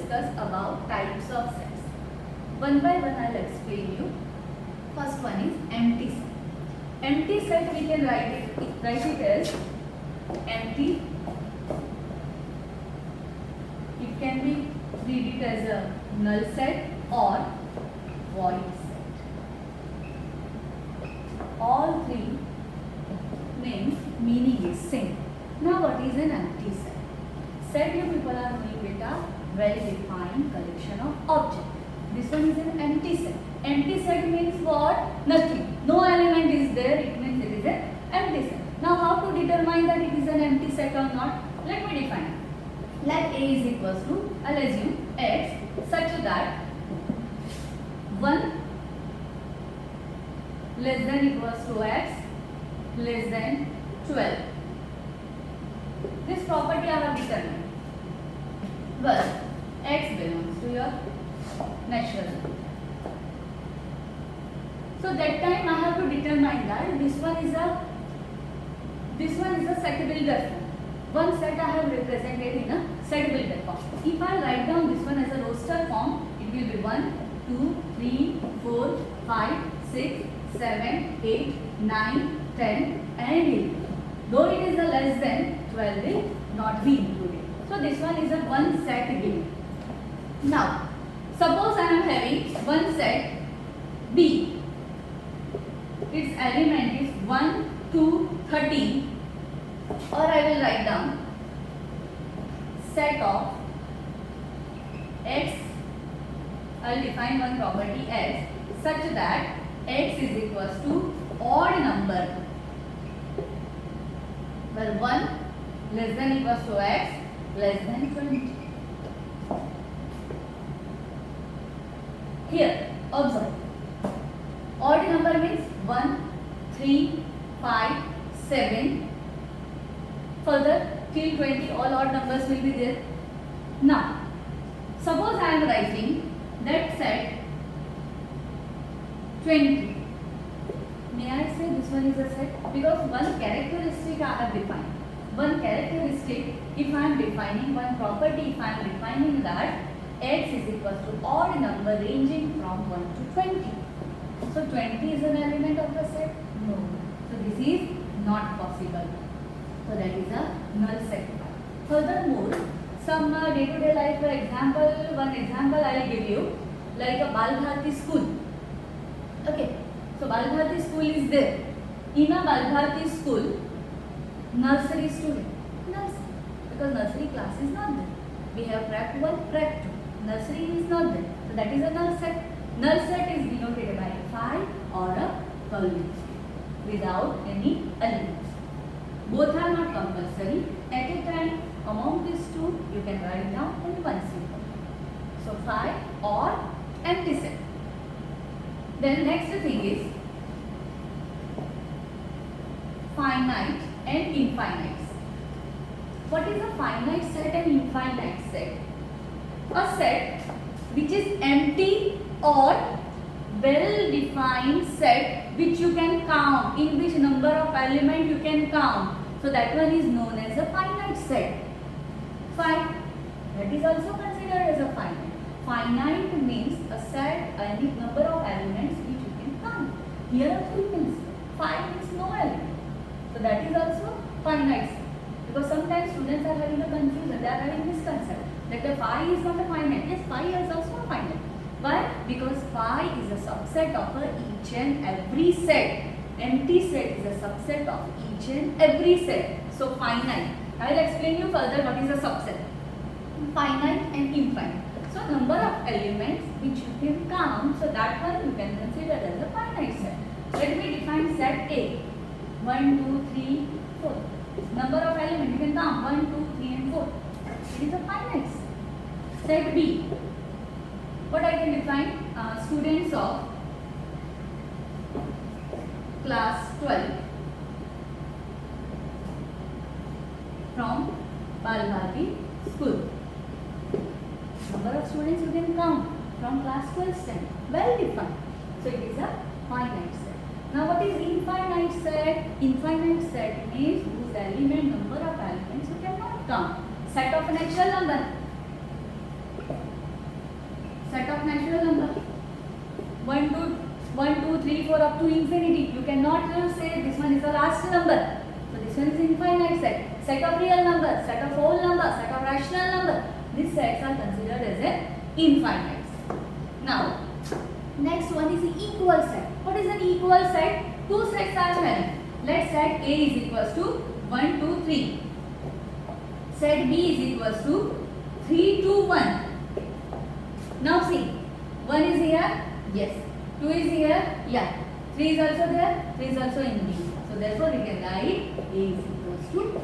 discuss about types of sets. One by one I'll explain you. First one is empty set. Empty set we can write it as empty. It can be read it as a null set or void set. All three names meaning is same. Now what is an empty set? Set you people are knowing beta, well-defined collection of objects. This one is an empty set. Empty set means what? Nothing. No element is there. It means it is an empty set. Now how to determine that it is an empty set or not? Let me define. Let A is equals to, I'll assume X such that 1 less than equals to X less than 12. This property I have determined. Well, X belongs to your natural number. So that time I have to determine that this one is a set builder form. One set I have represented in a set builder form. If I write down this one as a roster form, it will be 1, 2, 3, 4, 5, 6, 7, 8, 9, 10 and 11. Though it is a less than 12 will not be included. So this one is a one set given. Now suppose I am having one set B. Its element is 1, 2, 13, or I will write down set of X. I will define one property X such that X is equals to odd number. Well, 1 less than equals to X less than 20. Here, observe. Odd number means 1, 3, 5, 7. Further, till 20, all odd numbers will be there. Now, suppose I am writing that set 20. May I say this one is a set? Because one characteristic I have defined. One characteristic, if I am defining one property, if I am defining that X is equals to odd number ranging from 1 to 20. So 20 is an element of the set? No. So this is not possible. So that is a null set. Furthermore, some day-to-day life example, one example I will give you, like a Bal Bharati school. Okay. So Bal Bharati school is there. In a Bal Bharati school, nursery student. Nursery. Because nursery class is not there. We have prep 1, prep 2. Nursery is not there. So that is a null set. Null set is denoted by a phi or a curly without any elements. Both are not compulsory. At a time, among these two, you can write down in one symbol. So phi or empty set. Then next thing is finite and infinite set. What is a finite set and infinite set? A set which is empty or well-defined set which you can count, in which number of element you can count. So that one is known as a finite set. Phi, that is also considered as a finite. Finite means a set, any number of elements which you can count. Here also you can see phi means no element. So that is also finite set. Because sometimes students are having a confusion, they are having this concept that the phi is not a finite. Yes, phi is also a finite. Why? Because phi is a subset of each and every set. Empty set is a subset of each and every set. So finite. I will explain you further what is a subset. Finite and infinite. So number of elements which you can count. So that one you can consider as a finite set. Let me define set A. 1, 2, 3, 4. Number of elements you can count 1, 2, 3 and 4. It is a finite set. Set B. What I can define? Students of class 12 from Bal Bharati school. Number of students you can count from class 12 standard. Well defined. So it is a finite set. Now what is infinite set? Infinite set means whose element, number of elements you cannot count. Set of natural number. set of natural number. 1 to 1, 2, 3, 4 up to infinity. You cannot say this one is the last number. So this one is infinite set. Set of real number, set of whole number, set of rational number. These sets are considered as an infinite. Now, next one is the equal set. What is an equal set? Two sets are having. Let set A is equals to 1, 2, 3. Set B is equals to 3, 2, 1. Now see, 1 is here. Yes. 2 is here. Yeah. 3 is also there. 3 is also in B. So therefore we can write A is equals to.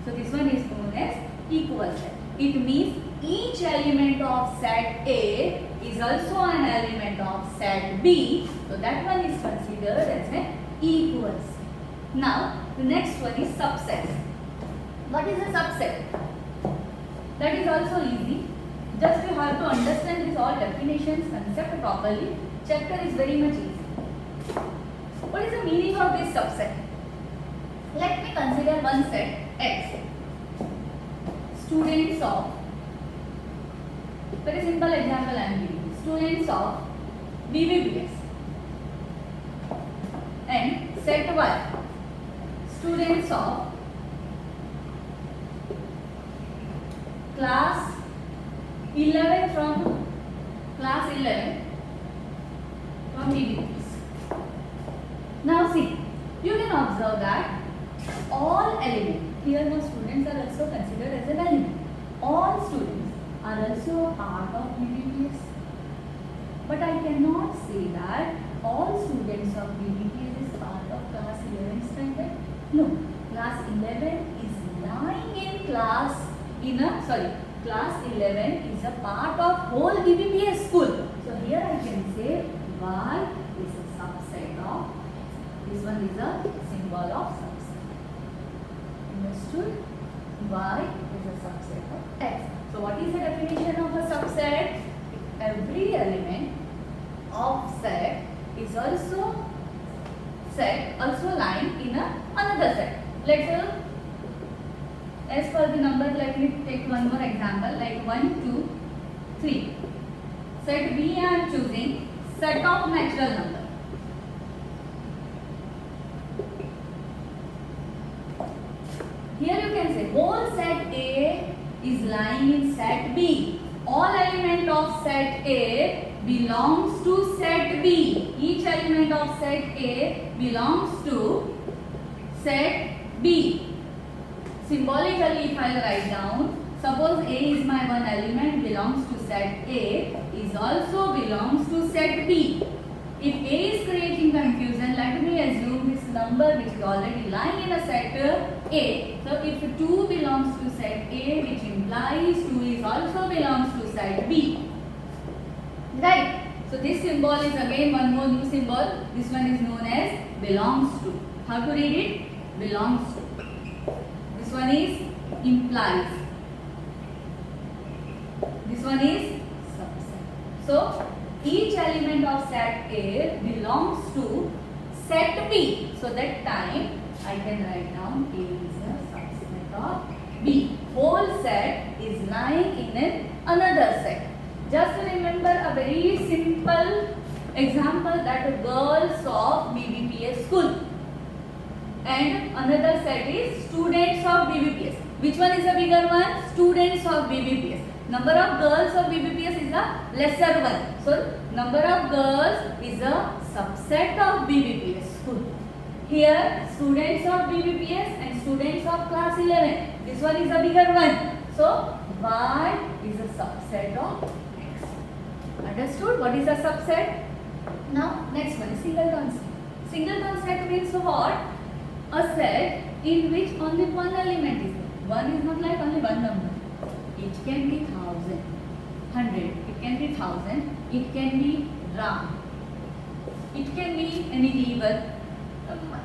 So this one is known as equal set. It means each element of set A is also an element of set B. So that one is considered as an equal set. Now the next one is subset. What is a subset? That is also easy. Just you have to understand this all definitions, concept properly. Chapter is very much easy. What is the meaning of this subset? Let me consider one set X. Students of, very simple example I am giving. Students of BBBS. And set Y. Students of class 11 from BBBS. Now see, you can observe that all elements, here now students are also considered as an element. All students are also a part of BBBS. But I cannot say that all students of BBBS is part of class 11 standard. No, class 11 is lying in class 11 is a part of whole BBBS school. So here I can say Y is a subset of, this one is a symbol of subset. Understood? Y is a subset of X. So what is the definition of a subset? Every element of set is also lying in another set. Let's as per the number, let me take one more example, like 1, 2, 3. Set B I am choosing set of natural number. Here you can say whole set A is lying in set B. All element of set A belongs to set B. Each element of set A belongs to set B. Symbolically, if I write down, suppose A is my one element, belongs to set A, is also belongs to set B. If A is creating confusion, let me assume this number which is already lying in a set A. So if 2 belongs to set A, which implies 2 is also belongs to set B. Right? So this symbol is again one more new symbol. This one is known as belongs to. How to read it? Belongs to. This one is implies. This one is subset. So each element of set A belongs to set B. So that time I can write down A is a subset of B. Whole set is lying in another set. Just remember a very simple example, that girls of BBPS school. And another set is students of BBPS. Which one is the bigger one? Students of BBPS. Number of girls of BBPS is the lesser one. So number of girls is a subset of BBPS school. Here students of BBPS and students of class 11. This one is the bigger one. So Y is a subset of X. Understood? What is a subset? Now next one is singleton set. Singleton set means what? A set in which only one element is there. One is not like only one number. It can be 1000, 100, it can be 1000, it can be Ram, it can be any lever,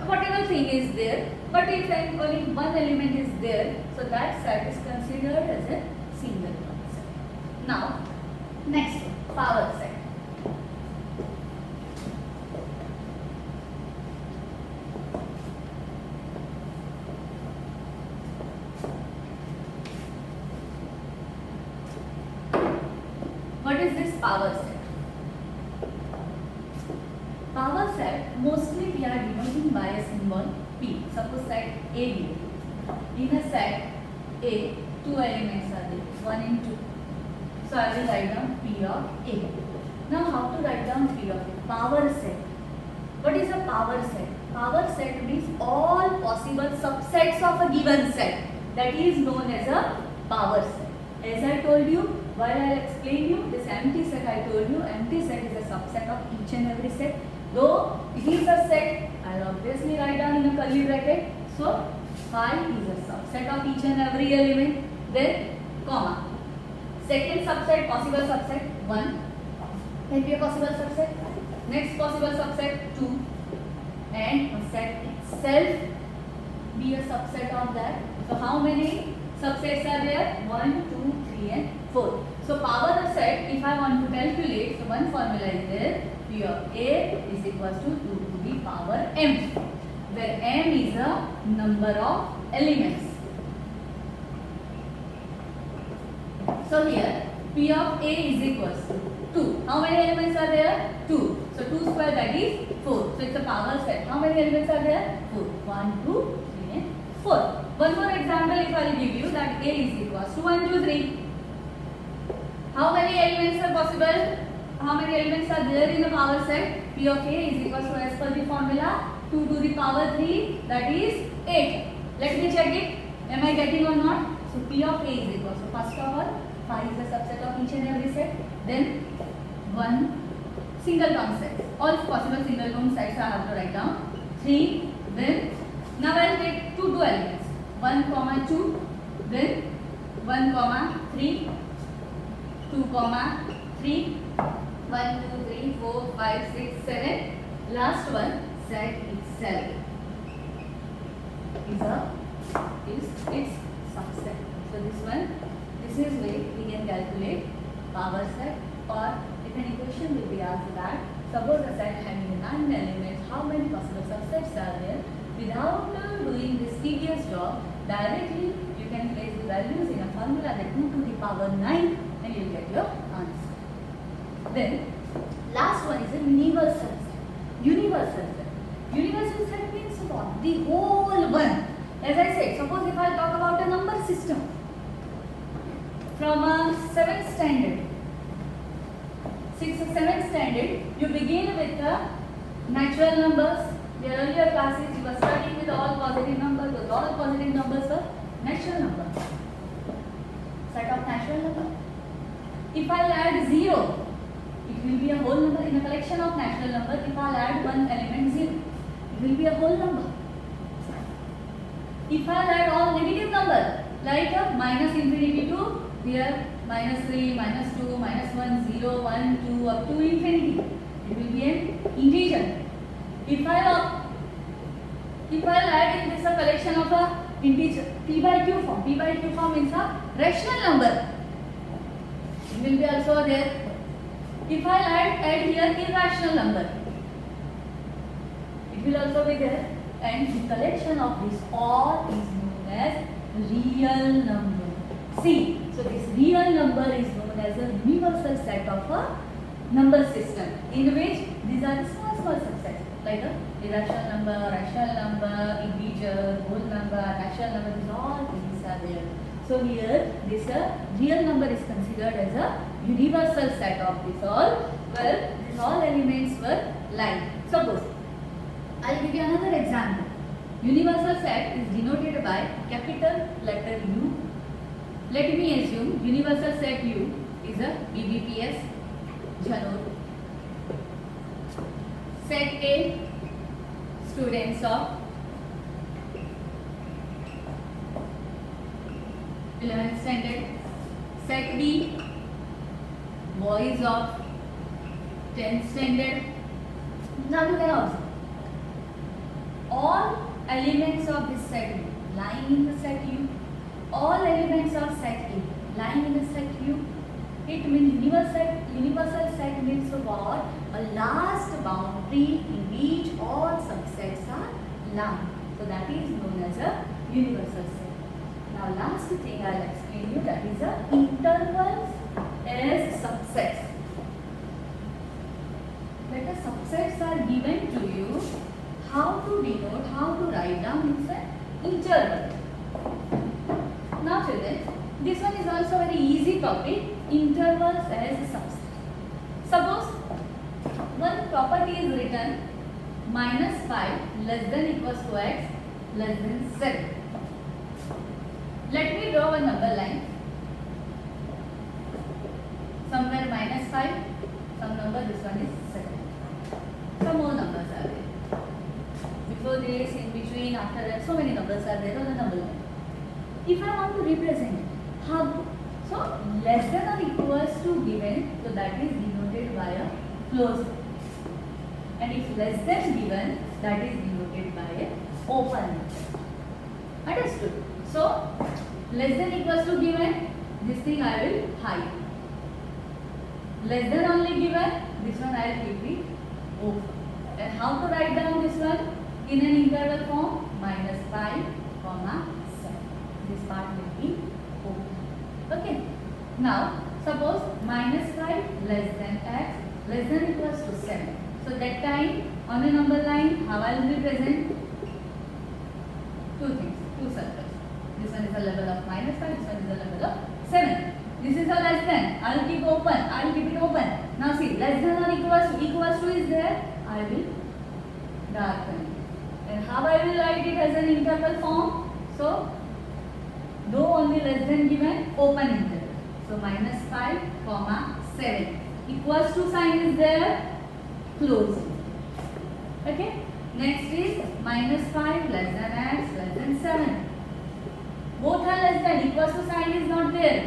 whatever thing is there. But if only one element is there, so that set is considered as a singleton set. Now, next one, power set. is this power set? Power set, mostly we are denoting by a symbol P. Suppose set A given. In a set A, two elements are there, 1 and 2. So I will write down P of A. Now how to write down P of A? Power set. What is a power set? Power set means all possible subsets of a given set. That is known as a power set. As I told you, while I will explain you, this empty set I told you, empty set is a subset of each and every set. Though it is a set, I will obviously write down in a curly bracket. So, phi is a subset of each and every element. Then, comma. Second subset, possible subset, 1. Can be a possible subset. Next possible subset, 2. And a set itself be a subset of that. So, how many subsets are there? 1, 2, 3 and 4. So, power of set, if I want to calculate, so one formula is there. P of A is equals to 2 to the power m, where m is a number of elements. So here P of A is equals to 2. How many elements are there? 2. So 2 square, that is 4. So it's a power set. How many elements are there? 4. 1, 2, 3 and 4. One more example if I will give you, that A is equals to 1, 2, 3. How many elements are possible? How many elements are there in the power set? P of A is equals to, as per the formula, 2 to the power 3, that is 8. Let me check it. Am I getting or not? So P of A is equals to, first of all, phi is the subset of each and every set. Then one single term set. All possible single term sets I have to write down. 3. Then now I will take two elements. 1, 2. Then 1, 3. 2, 3. 1, 2, 3, 4, 5, 6, 7. Last one, set itself is its subset. So this one, this is way we can calculate power set, or if any question will be asked that suppose a set having 9 elements, how many possible subsets are there? Without doing this tedious job, directly you can place the values in a formula that 2 to the power 9 and you will get your answer. Then last one is a universal set. Universal set. Universal set means what? The whole one. As I said, suppose if I talk about a number system from a 7th standard, 6th or 7th standard, you begin with the natural numbers. The earlier classes you were studying with all positive numbers. Those all positive numbers were natural numbers. Set of natural numbers. If I add 0, it will be a whole number. In a collection of natural numbers, if I add one element 0, it will be a whole number. If I add all negative numbers, like minus infinity to here, minus 3, minus 2, minus 1, 0, 1, 2, up to infinity, it will be an integer. If I add in this a collection of a integer, p by q form. P by q form means a rational number. It will be also there. If I add here irrational number, it will also be there. And the collection of this all is known as real number. See, so this real number is known as a universal set of a number system, in which these are the small subsets like a irrational number, rational number, integer, whole number, natural number. These all things are there. So here this real number is considered as a universal set of this all. Well, these all elements were line. Suppose I will give you another example. Universal set is denoted by capital letter U. Let me assume universal set U is a BBPS Janod. Set A, students of 11th standard. Set B, boys of 10th standard. Now you can observe all elements of this set U lying in the set U, all elements of set A lying in the set U. It means universal set means what? A last boundary in which all subsets are lying. So that is known as a universal set. Now last thing I will explain you, that is a intervals as subsets. are given to you, how to denote, how to write down it's an interval. Now children, this one is also very easy topic, intervals as a subset. Suppose one property is written -5 less than equals to x less than 7. Let me draw a number line. Somewhere -5, some number, this one is 7. Some more numbers are there. Before this, in between, after that, so many numbers are there on the number line. If I want to represent it, how? So less than or equals to given, so that is denoted by a closed. And if less than given, that is denoted by a open. Understood? So less than equals to given, this thing I will hide. Less than only given, this one I will keep it open. And how to write down this one? In an interval form, -5, -7. This part will be open. Okay. Now, suppose -5 less than x less than equals to 7. So that time on a number line, how I will represent? Two things, two circles. This one is a level of -5, this one is a level of 7. This is a less than. I will keep open. I will keep it open. Now see, less than or equals to is there. I will darken it. And how I will write it as an interval form? So, though only less than given, open interval. So -5, 7. Equals to sign is there. Close. Okay. Next is -5 less than x less than 7. Both are less than. Equals to sign is not there.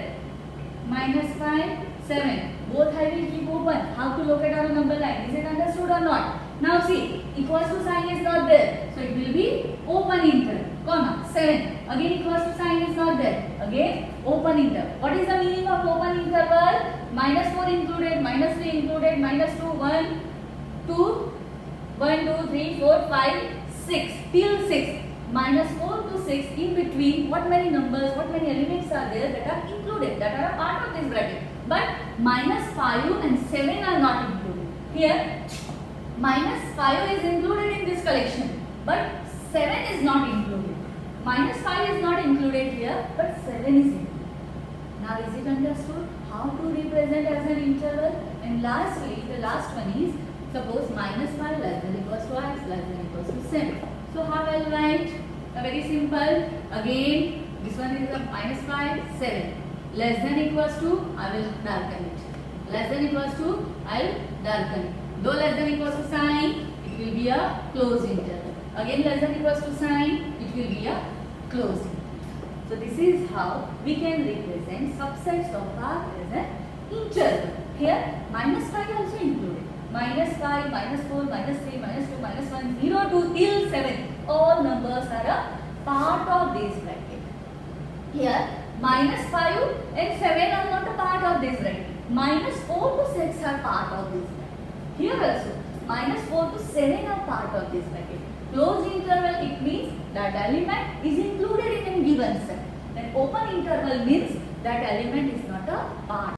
-5, 7. Both I will keep open. How to locate our number line? Is it understood or not? Now see, equals to sign is not there. So it will be open interval, comma, 7. Again equals to sign is not there. Again open interval. What is the meaning of open interval? -4 included, -3 included, -2, 1, 2, 1, 2, 3, 4, 5, 6. Till 6. -4 to 6 in between, what many numbers, what many elements are there that are included, that are a part of this bracket. But -5 and 7 are not included. Here, -5 is included in this collection, but 7 is not included. -5 is not included here, but 7 is included. Now is it understood how to represent as an interval? And lastly, the last one is, suppose -5 less than equals to x less than equals to 7. So how I will write? Very simple. Again, this one is a -5, 7. Less than equals to, I will darken it. Less than equals to, I will darken it. Though less than equals to sign, it will be a closed interval. Again less than equals to sign, it will be a closed interval. So this is how we can represent subsets of R as an interval. Here -5 also included. -5, -4, -3, -2, -1, 0 to till 7. All numbers are a part of this bracket. Here -5 and 7 are not a part of this bracket. -4 to 6 are part of this bracket. Here also -4 to 7 are part of this bracket. Closed interval, it means that element is included in a given set. Then open interval means that element is not a part.